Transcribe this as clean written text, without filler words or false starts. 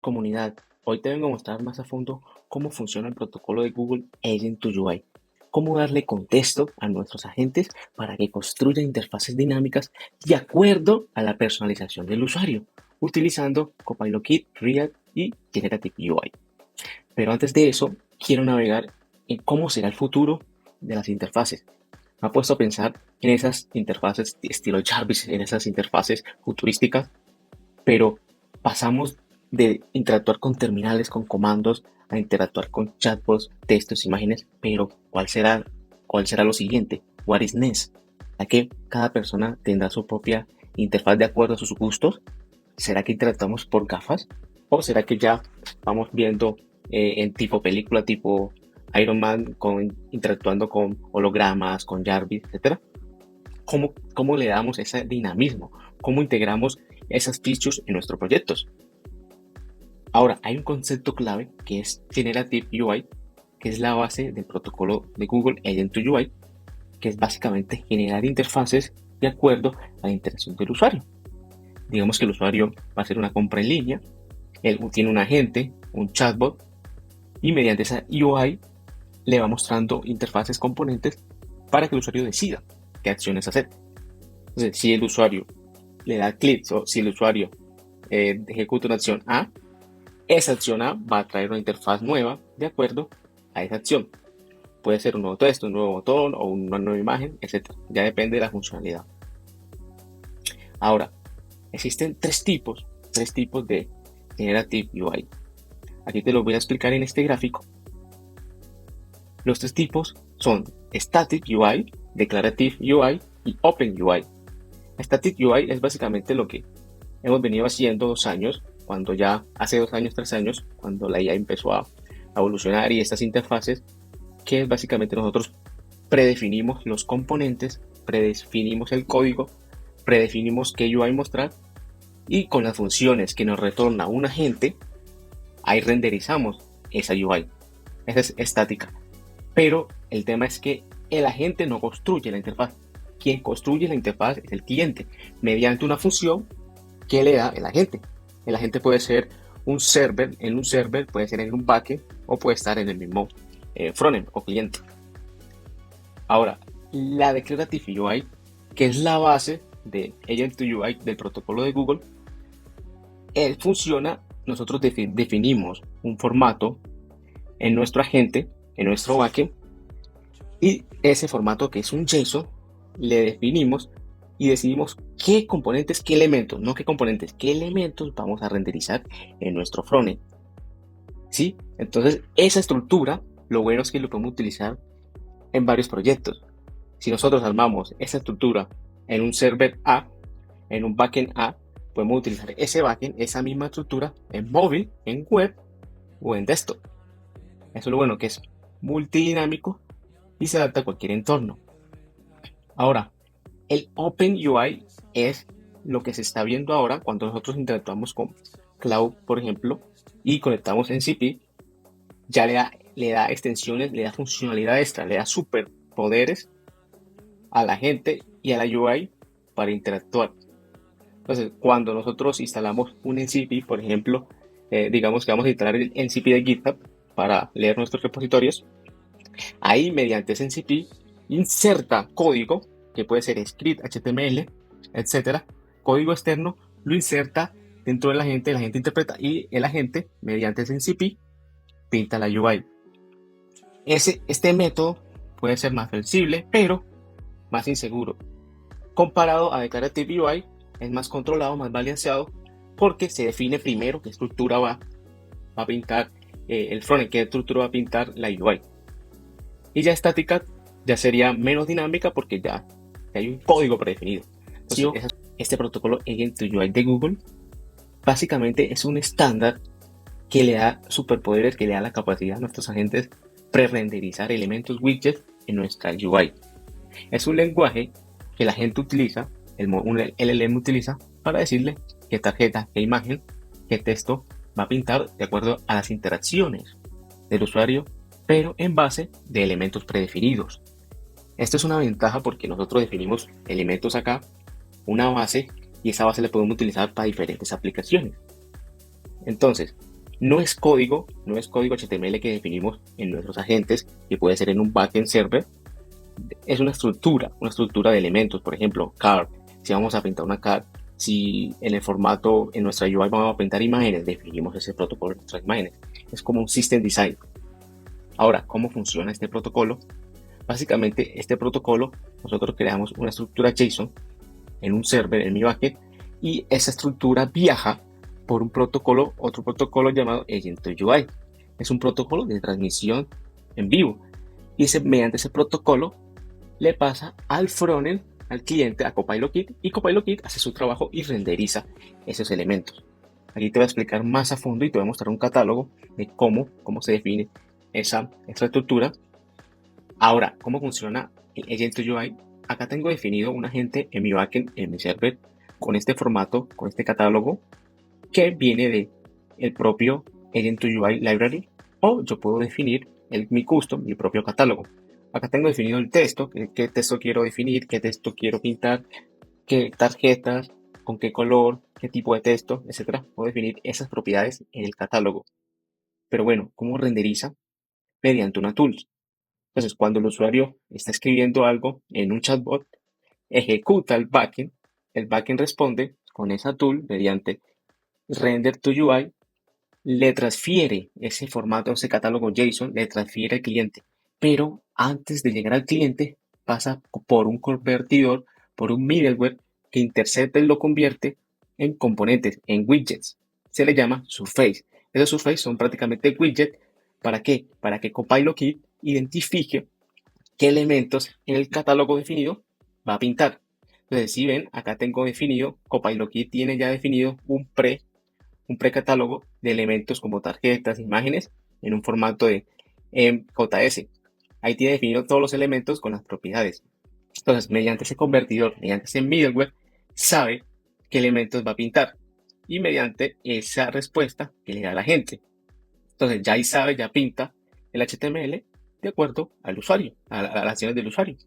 Comunidad, hoy te vengo a mostrar más a fondo cómo funciona el protocolo de Google Agent to UI, cómo darle contexto a nuestros agentes para que construyan interfaces dinámicas de acuerdo a la personalización del usuario, utilizando Copilot Kit, React y Generative UI. Pero antes de eso, quiero navegar en cómo será el futuro de las interfaces. Me ha puesto a pensar en esas interfaces estilo Jarvis, en esas interfaces futurísticas, pero pasamos de interactuar con terminales, con comandos, a interactuar con chatbots, textos, imágenes, pero cuál será lo siguiente? What is next? ¿A que cada persona tendrá su propia interfaz de acuerdo a sus gustos? ¿Será que interactuamos por gafas? ¿O será que ya vamos viendo en tipo película, tipo Iron Man, interactuando con hologramas, con Jarvis, etcétera? ¿Cómo le damos ese dinamismo? ¿Cómo integramos esas features en nuestros proyectos? Ahora, hay un concepto clave que es Generative UI, que es la base del protocolo de Google Agent to UI, que es básicamente generar interfaces de acuerdo a la interacción del usuario. Digamos que el usuario va a hacer una compra en línea, él tiene un agente, un chatbot, y mediante esa UI le va mostrando interfaces componentes para que el usuario decida qué acciones hacer. Entonces, si el usuario le da clics o si el usuario ejecuta una acción A, esa acción A va a traer una interfaz nueva de acuerdo a esa acción. Puede ser un nuevo texto, un nuevo botón o una nueva imagen, etc. Ya depende de la funcionalidad. Ahora, existen tres tipos de Generative UI. Aquí te lo voy a explicar en este gráfico. Los tres tipos son Static UI, Declarative UI y Open UI. Static UI es básicamente lo que hemos venido haciendo 2 años, cuando ya hace 2 años, 3 años, cuando la IA empezó a evolucionar y estas interfaces, que es básicamente nosotros predefinimos los componentes, predefinimos el código, predefinimos qué UI mostrar y con las funciones que nos retorna un agente, ahí renderizamos esa UI. Esa es estática. Pero el tema es que el agente no construye la interfaz. Quien construye la interfaz es el cliente, mediante una función que le da el agente. El agente puede ser un server, puede ser en un backend o puede estar en el mismo frontend o cliente. Ahora, la Declarative UI, que es la base de Agent to UI del protocolo de Google, funciona, nosotros definimos un formato en nuestro agente, en nuestro backend, y ese formato, que es un JSON, le definimos y decidimos qué componentes, qué elementos, no qué componentes, qué elementos vamos a renderizar en nuestro frontend. ¿Sí? Entonces, esa estructura, lo bueno es que lo podemos utilizar en varios proyectos. Si nosotros armamos esa estructura en un server A, en un backend A, podemos utilizar ese backend, esa misma estructura en móvil, en web o en desktop. Eso es lo bueno, que es multidinámico y se adapta a cualquier entorno. Ahora, el Open UI es lo que se está viendo ahora cuando nosotros interactuamos con Cloud, por ejemplo, y conectamos en CP, ya le da extensiones, le da funcionalidad extra, le da superpoderes a la gente y a la UI para interactuar. Entonces, cuando nosotros instalamos un NCP, por ejemplo, digamos que vamos a instalar el NCP de GitHub para leer nuestros repositorios, ahí mediante ese NCP inserta código, que puede ser script, HTML, etcétera, código externo, lo inserta dentro de la gente interpreta y el agente, mediante ese NCP, pinta la UI. Este método puede ser más flexible, pero más inseguro. Comparado a Declarative UI, es más controlado, más balanceado, porque se define primero qué estructura va a pintar el frontend, qué estructura va a pintar la UI. Y ya estática ya sería menos dinámica porque ya hay un código predefinido. Entonces, este protocolo Agent to UI de Google básicamente es un estándar que le da superpoderes, que le da la capacidad a nuestros agentes pre-renderizar elementos widgets en nuestra UI. Es un lenguaje que la gente utiliza, un LLM utiliza para decirle qué tarjeta, qué imagen, qué texto va a pintar de acuerdo a las interacciones del usuario, pero en base de elementos predefinidos. Esto es una ventaja porque nosotros definimos elementos acá, una base, y esa base la podemos utilizar para diferentes aplicaciones. Entonces, No es código HTML que definimos en nuestros agentes, que puede ser en un backend server. Es una estructura de elementos, por ejemplo, card. Si vamos a pintar una card, si en el formato, en nuestra UI vamos a pintar imágenes, definimos ese protocolo en nuestras imágenes. Es como un system design. Ahora, ¿cómo funciona este protocolo? Básicamente, este protocolo, nosotros creamos una estructura JSON en un server en mi backend y esa estructura viaja por un protocolo, otro protocolo llamado Agent2UI. Es un protocolo de transmisión en vivo y mediante ese protocolo le pasa al frontend, al cliente, a CopilotKit, y CopilotKit hace su trabajo y renderiza esos elementos. Aquí te voy a explicar más a fondo y te voy a mostrar un catálogo de cómo se define esa estructura. Ahora, ¿cómo funciona el Agent2UI? Acá tengo definido un agente en mi backend, en mi server, con este formato, con este catálogo, que viene de el propio Agent2UI Library, o yo puedo definir mi custom, mi propio catálogo. Acá tengo definido el texto, qué texto quiero definir, qué texto quiero pintar, qué tarjetas, con qué color, qué tipo de texto, etcétera. Puedo definir esas propiedades en el catálogo. Pero bueno, ¿cómo renderiza? Mediante una tool. Entonces, cuando el usuario está escribiendo algo en un chatbot, ejecuta el backend responde con esa tool mediante render to UI, le transfiere ese formato, ese catálogo JSON, le transfiere al cliente. Pero antes de llegar al cliente, pasa por un convertidor, por un middleware que intercepta y lo convierte en componentes, en widgets. Se le llama surface. Esos surface son prácticamente widgets. ¿Para qué? Para que CopilotKit identifique qué elementos en el catálogo definido va a pintar. Entonces, si ven, acá tengo definido, CopilotKit tiene ya definido un precatálogo de elementos como tarjetas, imágenes, en un formato de JS. Ahí tiene definido todos los elementos con las propiedades. Entonces, mediante ese convertidor, mediante ese middleware, sabe qué elementos va a pintar. Y mediante esa respuesta que le da la gente. Entonces, ya ahí sabe, ya pinta el HTML de acuerdo al usuario, a las acciones del usuario.